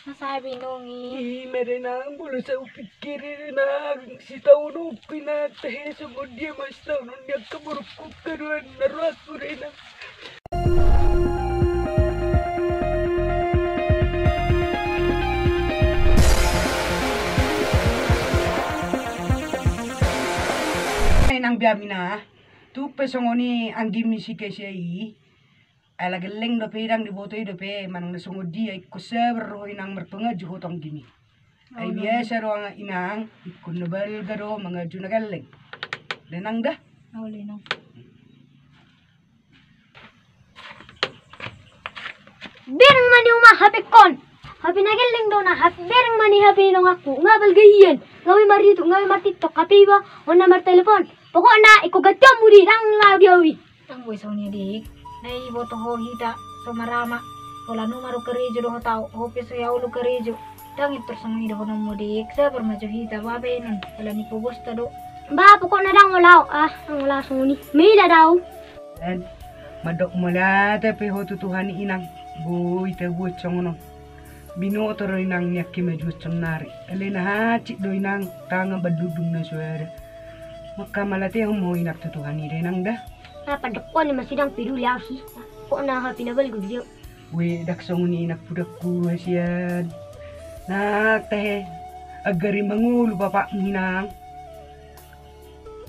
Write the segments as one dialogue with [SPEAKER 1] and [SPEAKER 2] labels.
[SPEAKER 1] Masabi nungi.
[SPEAKER 2] Merenang boleh saya pikirin nang si tahun upina teh semua dia mas tahun dia keburuk keruan naruh aku renang. Nang biamina tu pesongoni anggi misi kesei. Ala geleng do pirang di botoi do pe manang na sungo dia ikut seberro inang merpengaju hotong gini. Ay biasa ro ang inang ikut nabal garo mangaju na geleng. Lenang dah.
[SPEAKER 1] Lenang.
[SPEAKER 3] Berang mani uma hape kon. Hape na geleng do na hape berang mani hape long aku ngabal gahian. Ngawi mari tu ngawi mati tok hape ba on nomor telepon. Pokoknya ikut gatam muri lang la diawi.
[SPEAKER 1] Tang boy sonia dik. Nai boto ho hita somarama wala numero kerejo do tau ho peso ya ulu kerejo tangi persami do hono modik sabar maju hita babe nun wala ni po bosta do
[SPEAKER 3] Ba pokoknya dang olaw ang ola suni mila daw.
[SPEAKER 2] Dan madok mula tapi ho tutuhan inang boy te buat songono. Bino toro inang nyaki maju sonari. Elena haci do inang tanga badudung na suara. Maka malate ho mo inak tutuhan inang dah.
[SPEAKER 3] Apa dekon masih dang peduli sih. Kok na hape na bal gudyo.
[SPEAKER 2] We dak songoni inak pudakku hasian. Nak teh agari mangulu bapak minang.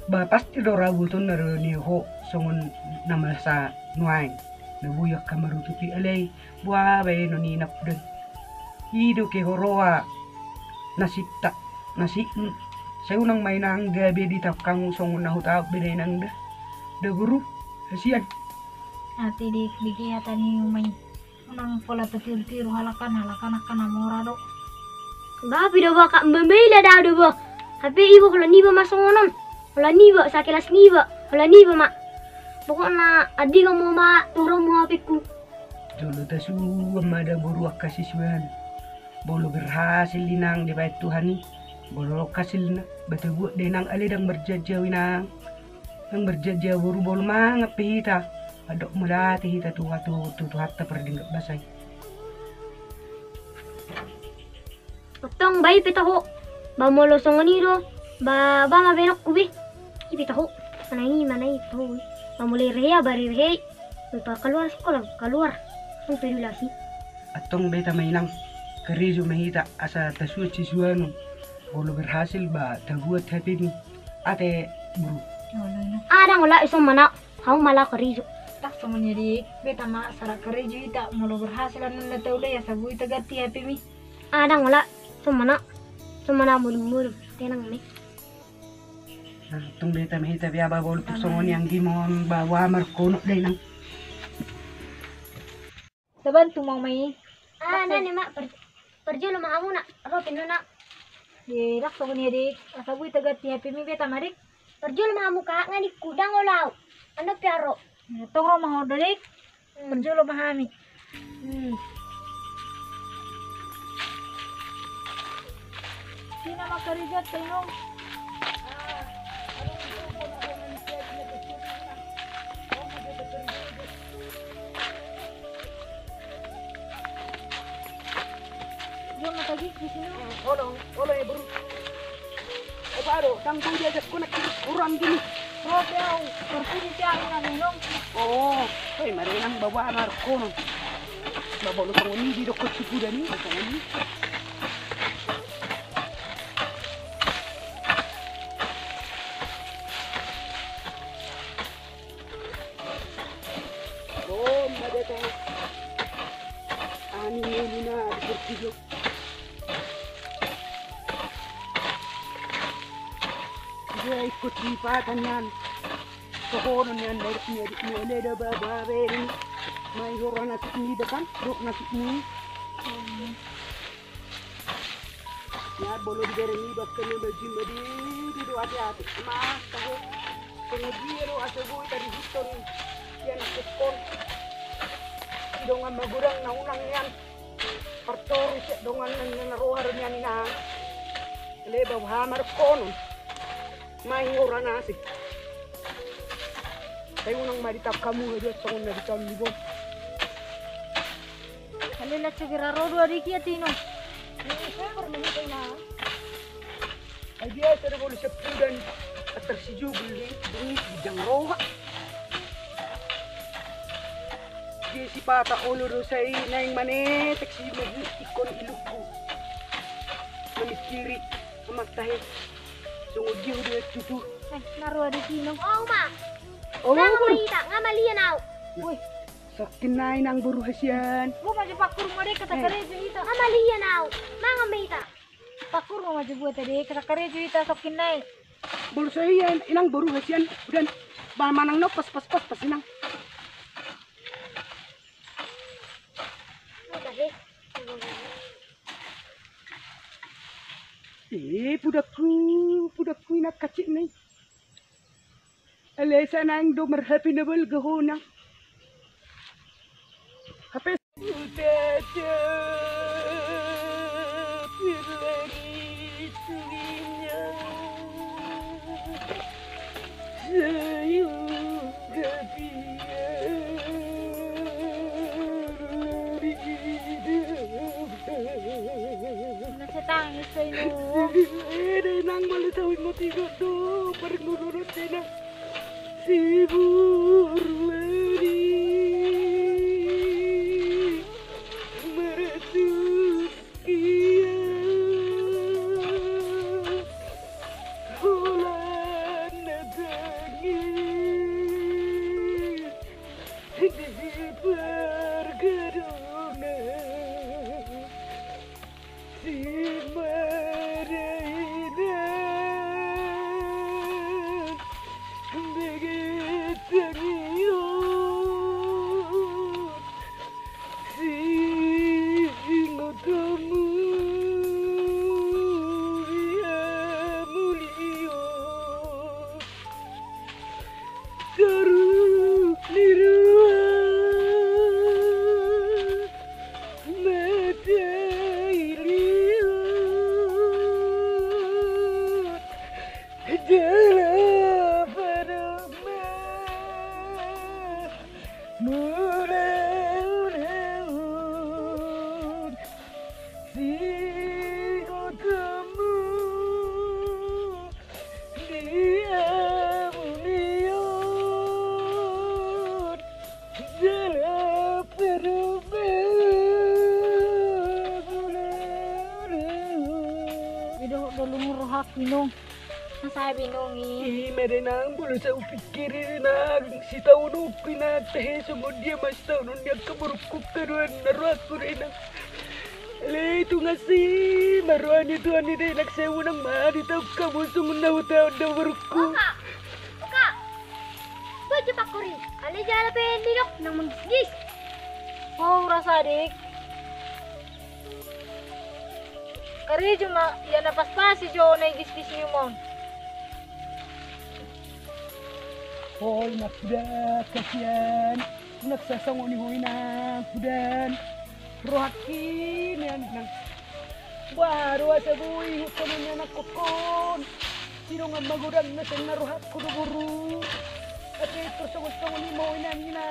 [SPEAKER 2] Ba pasti do rabutun naro ni ho songon nama sa nuai. Nabuyak kamaru tupi alay buah bay no ni inak pudan. Hido ke horoa nasita nasi saya unang mainang gabe di takang songon na hutap beda nang dah. Da guru hasian.
[SPEAKER 1] ati dik bigi hata ni umay unang pola tiru halakan akan amora do
[SPEAKER 3] Ba pido ba ka mbemila daw do ba. Hape ibo kalau ni ba masongonon. Kalau ni ba sa kelas ni ba. Kalau ni ba ma. Pokoknya adi kamu ma turun mo hape ku.
[SPEAKER 2] Jolo tasu amada buru akasiswan. Bolo berhasil linang di bait Tuhan ni. Bolo kasil na batu buat denang alidang berjajawinang. Yang berjajah buru bolu mangap hita adok melati hita tu hatta perdinggap basai
[SPEAKER 3] Otong bay pitaho ba molo songonido ba mabenok kubi ipitaho manai tahu ba mulai reha bari rehe pa keluar sekolah keluar ang pedulasi
[SPEAKER 2] atong beta mainang kerizo mahita asa tasu cisuano bolu berhasil ba tabuat happy ni ate buru
[SPEAKER 3] Adang wala isang mana hau mala kerizo.
[SPEAKER 1] tak semuanya dik beta ma sara kerejo hita molo berhasilan na tau ya sabu ita gati happy mi
[SPEAKER 3] Adang wala isang mana mulu tenang ni.
[SPEAKER 2] nah tong beta mahita biya ba bolu pusongon yang gimon bawa markono day nang
[SPEAKER 1] sabantu mau mai
[SPEAKER 3] Nani mak perjolo ma amu nak ropin na.
[SPEAKER 1] di tak semuanya dik sabu ita gati happy mi beta madik
[SPEAKER 3] Perjolo ma amu ka ngani kudang olaw. Ano piaro?
[SPEAKER 1] tong rumah dik berjolo mahami sina makarijat tayo Jom lagi di sini.
[SPEAKER 2] Olo ya buru paro tang tuja jak kunak kurang gini
[SPEAKER 1] Oh, kau berpuni tiang na minum.
[SPEAKER 2] oh hoy marinang bawa markono babolo songoni di dokot sipudani songoni Ini na bertiga. Dia ikut lipatan yan. Kahonon yan dari baba ini. May hora natik ni dekan, dok natik ni. Ya bolo di dari ni bakal ni baju di do hati-hati. Mas tahu pengajiro asabu tadi hiton yan sekon. Dongan magurang na unang yan. Partori siya dongan na naruhar niya ni na. Lebaw hamar konon. May hora nasik. Tayo nang maritap kamu na sa kong naritam ni Bob.
[SPEAKER 1] Halila sigira rodo adiki atino. Saya bermain na.
[SPEAKER 2] Ay biasa na boleh Sabtu dan tersiju beli bijang roha. Di si pata olo say na yung mane taksi mo ikon ilugko. Mamikiri mamatahe. Sungod yung udah tutu.
[SPEAKER 1] Naruh di sini.
[SPEAKER 3] Oh, ma.
[SPEAKER 2] Oh,
[SPEAKER 3] Nang
[SPEAKER 2] buru.
[SPEAKER 3] malita, nga maliya na.
[SPEAKER 1] Uy,
[SPEAKER 2] Sakin na ang buru hasyan.
[SPEAKER 1] gua maju pakur mo deh kata karejo ita.
[SPEAKER 3] Nga maliya na. Mga malita.
[SPEAKER 1] Pakur mo maju buat tadi kata karejo ita sokin naik.
[SPEAKER 2] Buru sa iyan, inang buru hasyan. Udan, ba manang no pas inang.
[SPEAKER 3] Ano kasi?
[SPEAKER 2] Pudakku inak kacik nih. Alesa nang do merhapi nabal gahona. Hape udah pirlari tuginya. Sayu
[SPEAKER 1] Nasa tangis sa ino.
[SPEAKER 2] Nang malitawin mo tiga do, parang nururot din na Siburlari meretuk ia Hulan nadangis di pergedungan si marainan
[SPEAKER 1] Binong. Nasabi nungi.
[SPEAKER 2] Merenang boleh saya pikirin si tahun upina teh sungguh dia mas tahun dia keburuk keruan naruaku renang. Le itu ngasih maruan itu ani deh nak saya unang mari tahu kamu sungguh tahu berku.
[SPEAKER 3] Oka! Baca pakuri. Ali jala pendidok nang menggisgis.
[SPEAKER 1] Oh, rasa adik. Karejo ma, ya napas-pas si Jo na igis-gis niyo mo.
[SPEAKER 2] Hoy nakda kasihan. Nagsasangoni hoy na kudan. Rohakin yan nang. Baru asa buhi hukom niya nakukon. Sino nga magurang na sa naruhat ko buru. At ito sa gustong mo inang ina.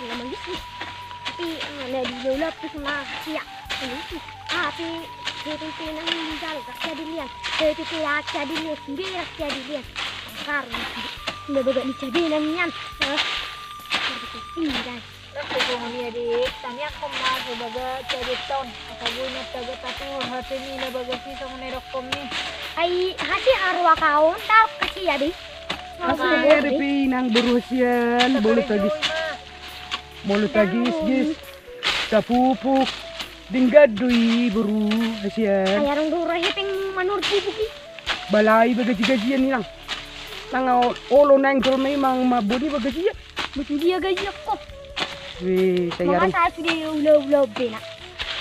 [SPEAKER 3] Naman gisgis. Tapi nadilulap ko sa mga siya. Tapi itu nang meninggal rakyat dilihat. Itu rakyat dilihat sendiri rakyat dilihat. Sekarang udah bagak dicadiin niyan. Tinggal.
[SPEAKER 1] Naku ko niya dik. Tanya ko mago baga jadi tahun. Kagunya taga tatu hati ni na baga si sa munay rokom ni.
[SPEAKER 3] Ay hati arwah kaon tau kasi ya dik.
[SPEAKER 2] Asli repi nang berusian bolu tagis gis tapupuk dinggadui buru hasian
[SPEAKER 3] Ay arong duro hiting manur pupuki.
[SPEAKER 2] balai bagaji-gajian ni lang olo nang tol memang mabuni bagajian
[SPEAKER 3] Betul dia gaji aku.
[SPEAKER 2] we
[SPEAKER 3] Mga
[SPEAKER 2] sayarang
[SPEAKER 3] sa sudah ulaw-ulaw bina.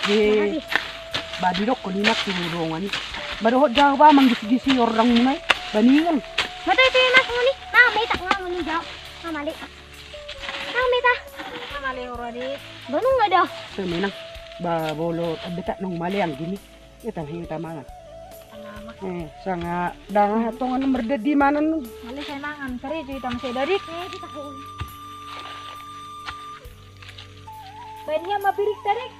[SPEAKER 2] we badidok ko ninak tinulungan baruhot jang ba manggis-gisi orang munay baningan
[SPEAKER 3] Matay ito yung mas muni. May tak nga muni daw. Mali. May ta.
[SPEAKER 1] Mali ora dik.
[SPEAKER 3] Banong nga daw.
[SPEAKER 2] semenang ba bolo beta nong maliang gini Kita hinta mangan.
[SPEAKER 1] Lama.
[SPEAKER 2] Sanga dang hatongan berdedi mana nu.
[SPEAKER 1] Mali saya mangan kari itu tang saya dari.
[SPEAKER 3] Kita ho.
[SPEAKER 1] Banyak mapirik tarik.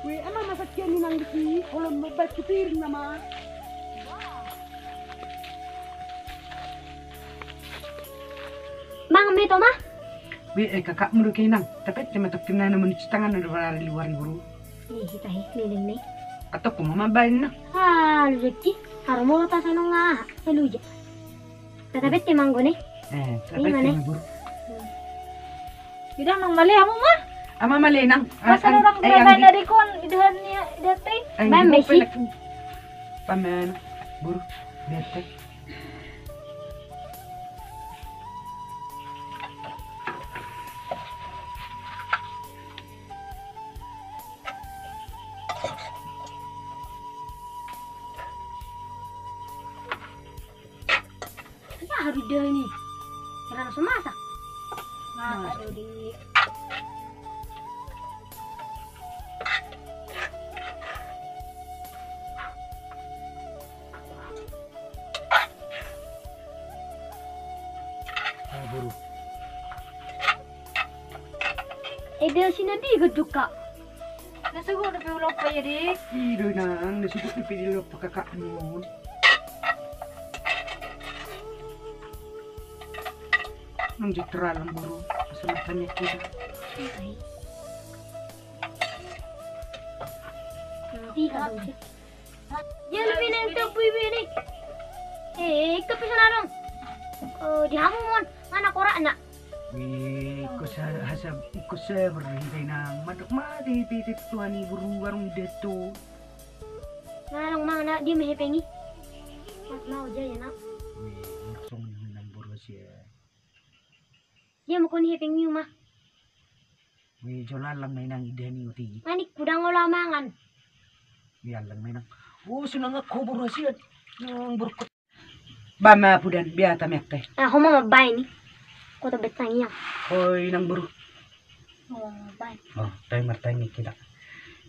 [SPEAKER 2] Wih, ama masak kian nang di kalau membuat piring nama.
[SPEAKER 3] Mang meto mah.
[SPEAKER 2] Wih, kakak menurut kinang, tapi cuma tak kena nama di tangan ada di luar buru.
[SPEAKER 3] Kita keliling nih.
[SPEAKER 2] Atau ku mama bain na.
[SPEAKER 3] Lu rezeki. Harus mau tas anu ngah. Seluja. Tetapi timang gue nih.
[SPEAKER 2] Tapi
[SPEAKER 3] mana?
[SPEAKER 2] buru.
[SPEAKER 1] Tidak mang mali kamu mah.
[SPEAKER 2] Ama malinang.
[SPEAKER 1] Masa orang berada dari kon idahannya datay.
[SPEAKER 3] Bam, Messi.
[SPEAKER 2] Pamen buru. Bete.
[SPEAKER 3] Harus dia ini. Karena langsung masak.
[SPEAKER 1] Nah, aduh di
[SPEAKER 2] Buru.
[SPEAKER 3] Dia sini di geduk kak.
[SPEAKER 1] nasugo na piulog pa yadik.
[SPEAKER 2] Ido nang nasibuk na pinilo pakakak mo. Nang jitra lang buru. Masama tanya kita.
[SPEAKER 3] Nanti ka daw siya. Yan, pinang puwi ni. Kapisan dong. Di hamon mo. Anak ora anak.
[SPEAKER 2] Wih, ko sa berhintay nang madukmati pitit tuhan ni buru warung deto.
[SPEAKER 3] Nanong mga na, di mahipengi. Mas mau jaya na.
[SPEAKER 2] Wih, maksong nang buru siya.
[SPEAKER 3] Dia mo kun hipengi mah.
[SPEAKER 2] Wih, jolan lang may nang ide ni uti.
[SPEAKER 3] Manik kudang ulamangan.
[SPEAKER 2] Biar lang may nang. Oh, sunang ako buru siya. Nang burkot. Bama pudan biata mekte.
[SPEAKER 3] Ako mga mabay ni. Kuto betang iya.
[SPEAKER 2] Hoy nang buru.
[SPEAKER 3] Oo, mabay.
[SPEAKER 2] Oh, tayo martanya kita.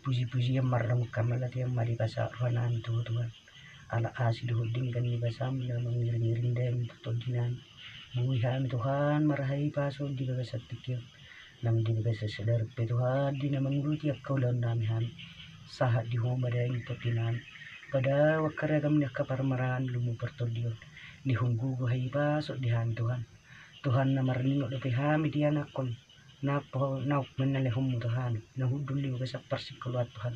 [SPEAKER 2] Puji-puji yang marang kamalat yang mari basa rohanan Tuhan. Ala asid huding kan ni basam na mangiring-iring din tutulginan. Menguihan Tuhan marahay paso di bagasat tikir. Nang di bagasat sadar pe Tuhan di na mangruti kau lawan namihan. Sahat di humadaing papinan. Pada wakaragam niya kaparmaran lumupertodion. Ni hunggu hay paso di Tuhan. Tuhan na mariningo do pehami di anakon. Napo nauk menalehum Tuhan. Nahudul liw sa persikulat Tuhan.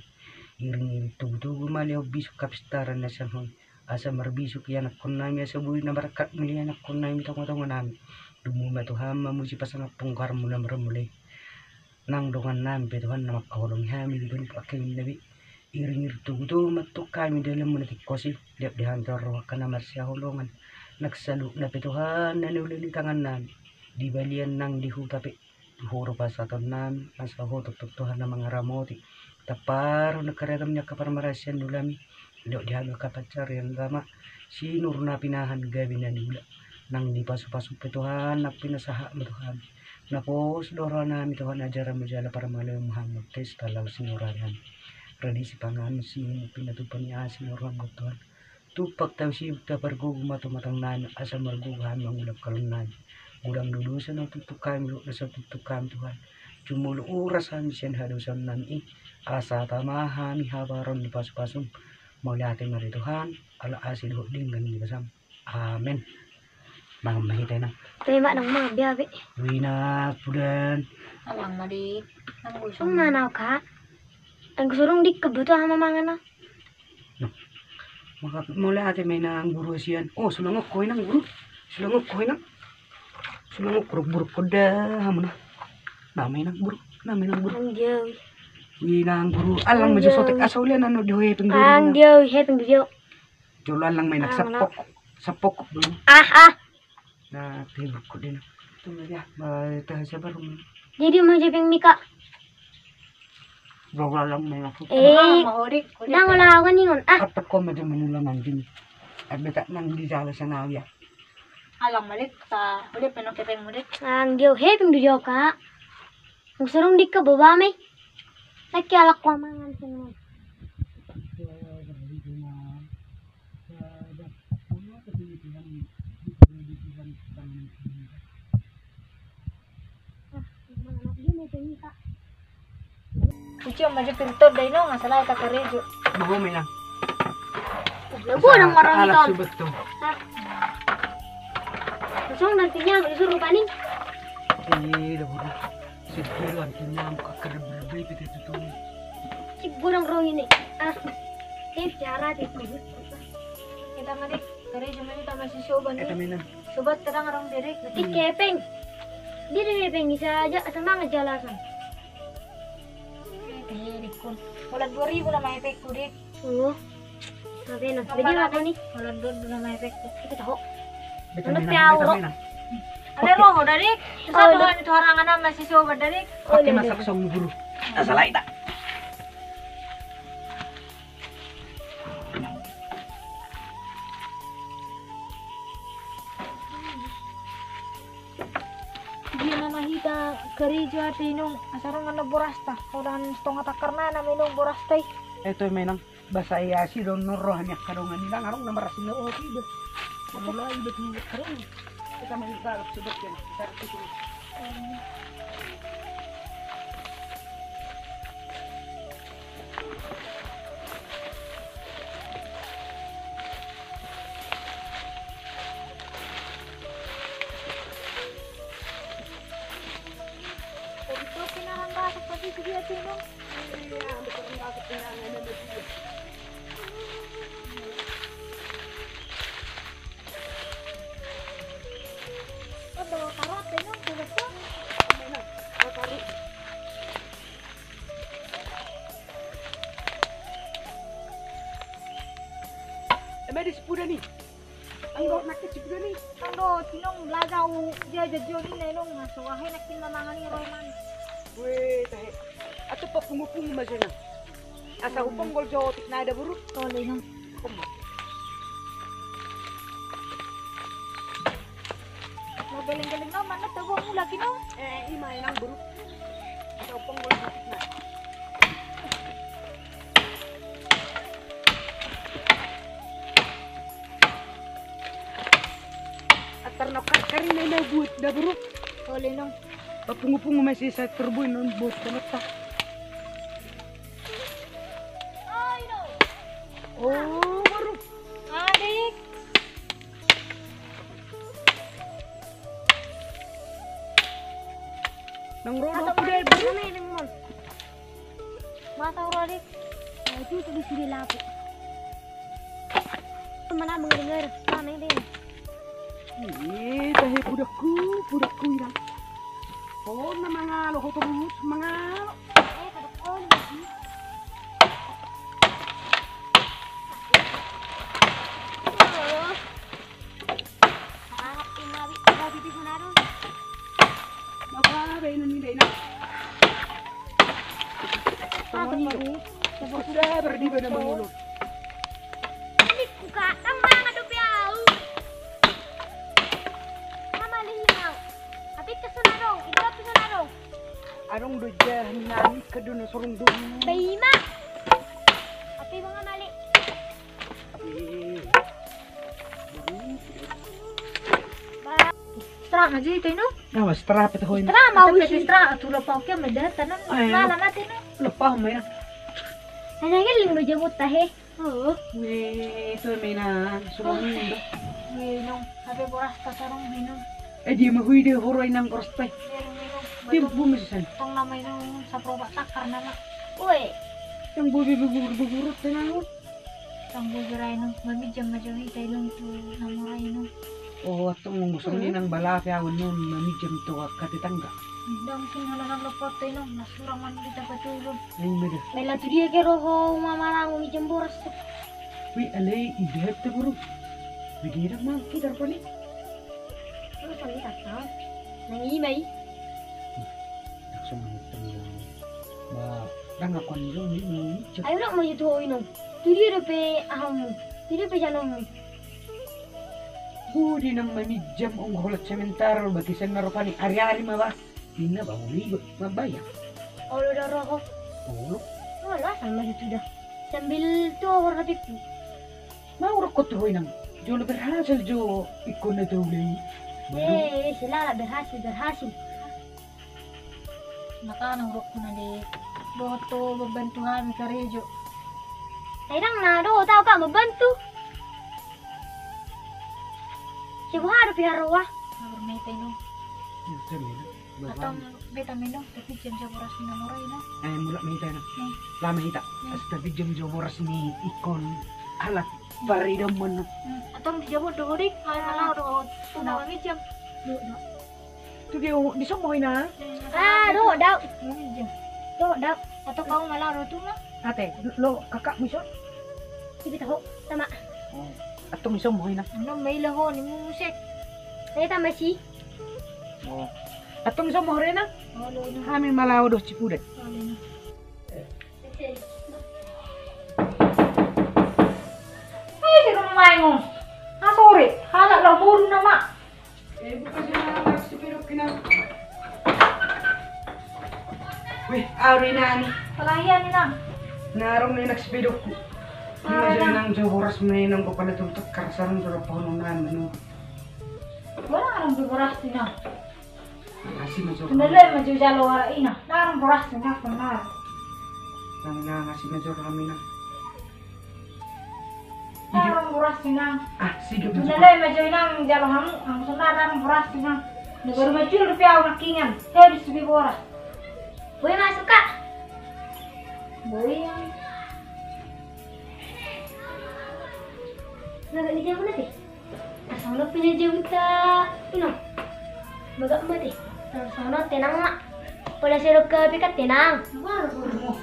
[SPEAKER 2] Iring tugu maliw bisuk kapistaran na siyang asa marbisuk yan akon nami asa buhay na barakat muli anak kon nami tongo nami. Dumuma Tuhan mamusi pasang pungkar mula maramuli. Nang dongan nami pe Tuhan na makahulong hami di doon pakai nabi. Iring tugu matuk kami dalam menetikosi. Liap dihantar roh ka na marsya hulungan. Nagsaluk na petuhan na nulili tangan nan di balian nang dihu tapi huro pa sa tanan asa ho tutuhan na mga ramoti taparo nagkaragam niya kaparmarasyan nulami lo dihaga kapacar yang gama sinur na pinahan gabi na nula nang di pasu-pasu petuhan na pinasaha metuhan na po sudoro namin tuhan ajaran majala para malayo Muhammad tes talaw sinurahan tradisi pangan sin pinatupan niya sinurang Tuhan tupak tayo si tapargugo matumatang nan asa margugahan mangulap kalunan ulang lulusan ang tutukam lo na sa tutukam Tuhan cumulo orasan siyan halusan nami asa tamahan habaron di pasu-pasum maulati mari Tuhan ala asil huding ganing basam amen mga mahitay na
[SPEAKER 3] Tema ng mga biyabi.
[SPEAKER 2] wina pudan
[SPEAKER 1] Alang madik. Nang gusto
[SPEAKER 3] Ang nanaw ka. Ang gusurong di kabuto ang mamanga na.
[SPEAKER 2] maka mula ate may nang buru siyan oh sulangok koy nang buru sulangok koy nang sulangok buruk ko da hamna namay nang buru
[SPEAKER 3] Ang diyaw.
[SPEAKER 2] wi nang buru alang medyo sotek asaulian ano dihoy
[SPEAKER 3] Ang
[SPEAKER 2] tunggu
[SPEAKER 3] diyaw. Hetong diyaw.
[SPEAKER 2] jolan lang may nagsapok dulu na tibuk ko din tunggu ya ba ta sabar
[SPEAKER 3] Jadi mo jepeng mika.
[SPEAKER 2] bawala lang may ako
[SPEAKER 1] mahodik.
[SPEAKER 3] Nang wala ako ningon.
[SPEAKER 2] kapat ko medyo manulangan din at beta nang di jala sa nawya
[SPEAKER 1] Alang malik sa ulit pinokipeng mudik.
[SPEAKER 3] Ang diyaw. Hetong diyaw ka. Magsarong di ka babamay. Nakialak ko mangan sino.
[SPEAKER 1] Kuci maju filter deh no, masalah tak kerejo.
[SPEAKER 2] Mahumay lang.
[SPEAKER 3] Lagu nang marami
[SPEAKER 2] Alak
[SPEAKER 3] ton.
[SPEAKER 2] subat to.
[SPEAKER 3] Sosong nantinya disuruh paning.
[SPEAKER 2] Dah buru. Siguro ang tinam kakarabrabay piti tutu.
[SPEAKER 3] Sigurang rong ini. Cara di
[SPEAKER 1] Kita ngadik kerejo mana tak masih soban
[SPEAKER 2] Eta
[SPEAKER 1] nih.
[SPEAKER 2] minan.
[SPEAKER 1] Sobat terang orang direk.
[SPEAKER 3] Nanti kepeng. Dia kepeng bisa aja semangat jalasan.
[SPEAKER 1] Kun. Bulan 2000 nama efek kudik.
[SPEAKER 3] Oh. Sabi na. Jadi apa nih?
[SPEAKER 1] Bulan 2000 nama efek.
[SPEAKER 3] Kita tahu.
[SPEAKER 2] Beta
[SPEAKER 3] Ano
[SPEAKER 2] minan.
[SPEAKER 3] piaw,
[SPEAKER 2] Beta
[SPEAKER 3] ro?
[SPEAKER 2] minan.
[SPEAKER 1] Ada roho dadik. Sa doon itu harangan na masih sobat dadik.
[SPEAKER 2] Pakai masak song buru. Asal ita.
[SPEAKER 1] Dia na mahita kerejo ati nung asarong nga borasta. Kaudan stonga takarna na minong borastay.
[SPEAKER 2] Ito may nang basa iya si don norohan yak kadongan nila ngarong na marasin na okay ba. Mulai betul kering. Kita may garap subat yan. Garap itu.
[SPEAKER 1] Ito pinaranda sa pati sige ati nung. Ano karate nung subat ko.
[SPEAKER 2] May di sepuda ni. Ang dot nak sepuda ni.
[SPEAKER 1] Ano tinong lagaw jajajo ni nung masuwahe nakin mamangan ni Roman.
[SPEAKER 2] Weh tahe. Ato pa pumupung ma siya na. Asa upang gol jotik na ada buru.
[SPEAKER 1] Tole nung.
[SPEAKER 2] Kuma.
[SPEAKER 1] Magaling-galing naman na tabo mo lagi nung.
[SPEAKER 2] Ima yang buru. Asa upang gol jotik na. Atar na karin na buat da buru.
[SPEAKER 1] Tole nung.
[SPEAKER 2] Papungu-pungu masih sa turbo non buat kanata.
[SPEAKER 1] Ay no.
[SPEAKER 2] Oh, baru.
[SPEAKER 1] Adik.
[SPEAKER 2] Nang rodo
[SPEAKER 1] Atau
[SPEAKER 2] ko dai
[SPEAKER 1] mana
[SPEAKER 2] buru.
[SPEAKER 1] mana ini mon. Mata uro adik.
[SPEAKER 3] Itu tulis di lapu. Mana mendengar mana ini?
[SPEAKER 2] Tahe budakku irang. Oh, na mga lo terus mga
[SPEAKER 3] Kadukon. Hanap inawi babi di sana dong.
[SPEAKER 2] Apa ini dai na.
[SPEAKER 3] Apa baru?
[SPEAKER 2] Sudah berdi pada mengulut.
[SPEAKER 3] Ini buka tambang ada piau. Mama lihat. Tapi kesana dong. Ibu kesana dong.
[SPEAKER 2] Anong doja hinani kaduna sorong dum.
[SPEAKER 3] Baima. Tapi mga mali.
[SPEAKER 1] Stra aja itu no.
[SPEAKER 2] Nah, setelah peta hoin.
[SPEAKER 1] Stra mau isi stra tu lepas ke medah tanan.
[SPEAKER 2] Ay.
[SPEAKER 1] Lala mati no.
[SPEAKER 2] Lepah may na.
[SPEAKER 3] Hanya giling lo jemut tahe. Oh.
[SPEAKER 2] Ito may na sumangin do.
[SPEAKER 1] Minum. Habe boras tasarong minum.
[SPEAKER 2] Di mahui de horoy nang korstay.
[SPEAKER 1] Minum.
[SPEAKER 2] Di bumisan.
[SPEAKER 1] Tong namay nung sa proba takar nama.
[SPEAKER 3] Woi.
[SPEAKER 2] Yang bubi bugurut tenang.
[SPEAKER 1] Tong bujuray nung mamijam majohi tayo nung tu namuray nung.
[SPEAKER 2] Oh, atong gusto ni nang balaki awon nun mamijam to katitangga.
[SPEAKER 1] Dong sinhalang lepot tayo nung nasurang man kita patulog.
[SPEAKER 2] Ay meda.
[SPEAKER 3] Bela tu dia ke roho mamarang umi jemboras.
[SPEAKER 2] Wi alay idhet te buru. Bidira man kita pa ni.
[SPEAKER 3] Ano pa ni tatam? Nangimay.
[SPEAKER 2] Sumangot tengah. Ba, dang ako nilo ni mamijam.
[SPEAKER 3] Ayo nak mau itu ino. Tu dia pe aham. Tu dia pe janong.
[SPEAKER 2] Budi nang mamijam ang hulot sementar bagi sen narupani ari-ari mabas. Pina ba uli mabayang.
[SPEAKER 3] Olo daw ako.
[SPEAKER 2] Oh,
[SPEAKER 3] Wala, sama itu dah. Sambil tu orang itu.
[SPEAKER 2] mau ko tuloy nang jo berhasil jo ikon na tuloy.
[SPEAKER 3] Sila berhasil.
[SPEAKER 1] Maka nang rok na di boto bebantuhan ka rejo.
[SPEAKER 3] Sayang na do, tahu kak membantu. Siapa harus piharwa?
[SPEAKER 1] Sabar may tayo. Atong vitamin no, tapi jam boras ni namoray na.
[SPEAKER 2] Ay mula may tayo na. Lama hita. Hasta bijom jo boras ni ikon alat parida man.
[SPEAKER 1] Atong di jabo dorik, ay malaw do. Tunaw ni jam.
[SPEAKER 2] Tu dia di somoy na.
[SPEAKER 3] Do, daw.
[SPEAKER 1] Jam.
[SPEAKER 3] Do, daw.
[SPEAKER 1] Atong kau malaw do tu na.
[SPEAKER 2] Ate, lo kakak mo siya?
[SPEAKER 3] Sige tahu, tama.
[SPEAKER 2] Atong somoy na.
[SPEAKER 1] Ano may laho ni musik.
[SPEAKER 3] Saya tama si.
[SPEAKER 2] Atong somoy rin na.
[SPEAKER 1] Olo na.
[SPEAKER 2] Kami malaw do cipudet.
[SPEAKER 1] Olo na. Ay, di ko maingon. Ah, sorry. Hala lang muro na ma.
[SPEAKER 2] Bukan siya nagsipirok kina. Wih, ari na ni.
[SPEAKER 1] Palahian ni nang.
[SPEAKER 2] Narong na nagsipirok ko. Hindi siya nang sa oras mo na yun ko pala tutok karsaran sa rapaw naman.
[SPEAKER 1] Wala ka nang biburas din na.
[SPEAKER 2] Kasi medyo
[SPEAKER 1] Nalay maju jalo wala ina. Narang buras din na kung na.
[SPEAKER 2] kasi medyo kami na.
[SPEAKER 1] Narang buras din na.
[SPEAKER 2] Ah, sige medyo.
[SPEAKER 1] Nalay maju nang jalo hamu. Ang sundan narang buras din na. Nabaru maju rupiah ang nakingan. Habis biburas.
[SPEAKER 3] Boy masuk kak.
[SPEAKER 1] Boy yang.
[SPEAKER 3] Nagak ni jauh nanti. Asal lo punya jauh kita, Bagak mati. Sana tenang mak. Pada serok ke pikat tenang.
[SPEAKER 1] Baru mo.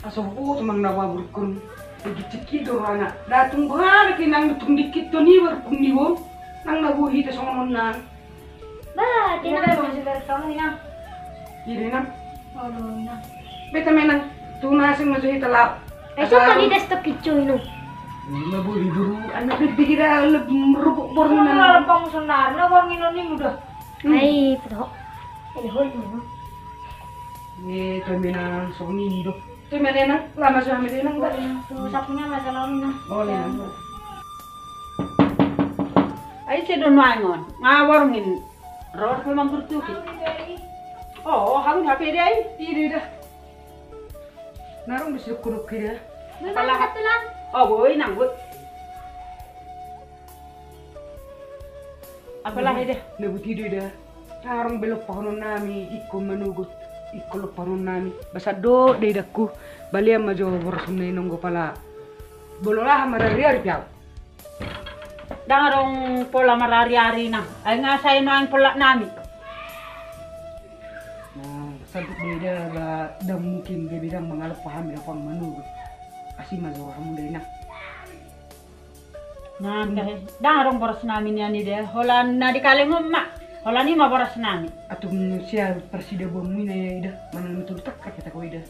[SPEAKER 2] Aso po tumang nawabur kun. Dikit-dikit do ana. Datung bahar kinang tung dikit to ni war kun ni wo. Nang nabuhi ta songon nan.
[SPEAKER 3] Bah,
[SPEAKER 1] Tina
[SPEAKER 3] tenang.
[SPEAKER 1] ba maju dari kamu ni nang.
[SPEAKER 2] Iri na.
[SPEAKER 1] Olo na.
[SPEAKER 2] Beta menang. Tunasing medyo hitalap.
[SPEAKER 3] Eso kali dah stok kicu inu.
[SPEAKER 2] Nabuhi buru. Ano biggira merubuk bor
[SPEAKER 1] Ano
[SPEAKER 2] na.
[SPEAKER 1] na pang sundan na war nginon ni muda.
[SPEAKER 3] Ay, pedo. Ini hol tu.
[SPEAKER 2] To menang soni do. To menang lama sa amin nang ba.
[SPEAKER 1] Tu sapunya masalah ni na.
[SPEAKER 2] Boleh na.
[SPEAKER 4] Ay si Don Wangon, ngawarngin. Rawat ko mang kurtuki. Oh, hagun hape dai.
[SPEAKER 2] Iri dah. Narong bisa kuruk kira.
[SPEAKER 3] Memang satu lang.
[SPEAKER 4] Oh, boy nang boy. Apalah deh.
[SPEAKER 2] Nabuti dah. Narong belok pahonon nami iko manugot. Iko lo pahonon nami. Basa do dai dakku. Balia majo boros na nunggo pala. Bololah marari piao.
[SPEAKER 4] Dangarong pola marari-ari na. Ay nga say no ang pola nami.
[SPEAKER 2] Sabut beda ba dam mungkin dia bilang mengalap paham ya pang manugot. Kasi majo kamu dai na.
[SPEAKER 4] Nah, dangarong boros namin yan ni deh. Holan na di kalingom mak. Holan ni maboros namin.
[SPEAKER 2] Atung siya presida bomu na ida manang nutul tak kita ko ida.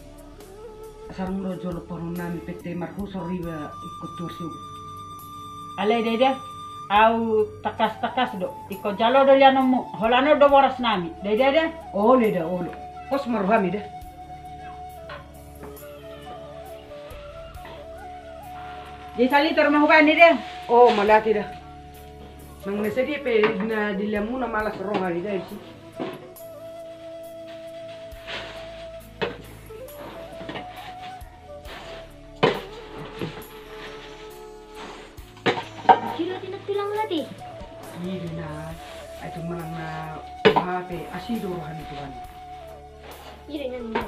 [SPEAKER 2] Asarong lo jolo pahonon nami pete marhusor riba ikut tursu.
[SPEAKER 4] Alay deh. Au takas-takas do. Iko jalo do liano mo. Holano do boros namin. Deh.
[SPEAKER 2] Ole dah ole. Kos marhami dah.
[SPEAKER 4] Di sali termahukan ni deh.
[SPEAKER 2] Oh, malati dah. Nang nasadi pe na dilamu na malas roh hari dah sih.
[SPEAKER 3] Kira tinat tilang lagi.
[SPEAKER 2] Iri na. Itu manang na hape asido rohan Tuhan.
[SPEAKER 3] Iri na.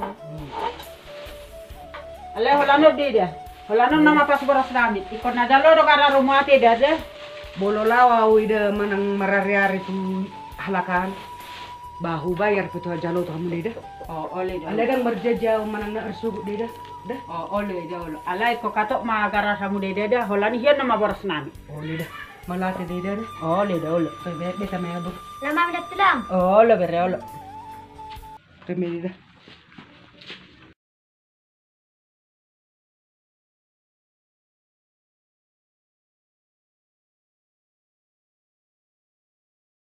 [SPEAKER 4] Alay holano di deh. Holano nama pas boros namin. Iko na jalo do kara rumati deh.
[SPEAKER 2] Bololawa ida manang marariari tu halakan. Bahu bayar betul jalo tu hamu dah.
[SPEAKER 4] Oh, oleh dah.
[SPEAKER 2] Aladang berjajah manang na arsugut dah. Dah.
[SPEAKER 4] Oh, oleh dah. Alay ko katok magara samu dede dah. Holani hian nama boros namin.
[SPEAKER 2] Ole dah. Malati dah.
[SPEAKER 4] Oleh dah.
[SPEAKER 2] So beta may abot.
[SPEAKER 3] Lama mendat tilang.
[SPEAKER 4] Oleh bere oleh.
[SPEAKER 2] Temeli dah.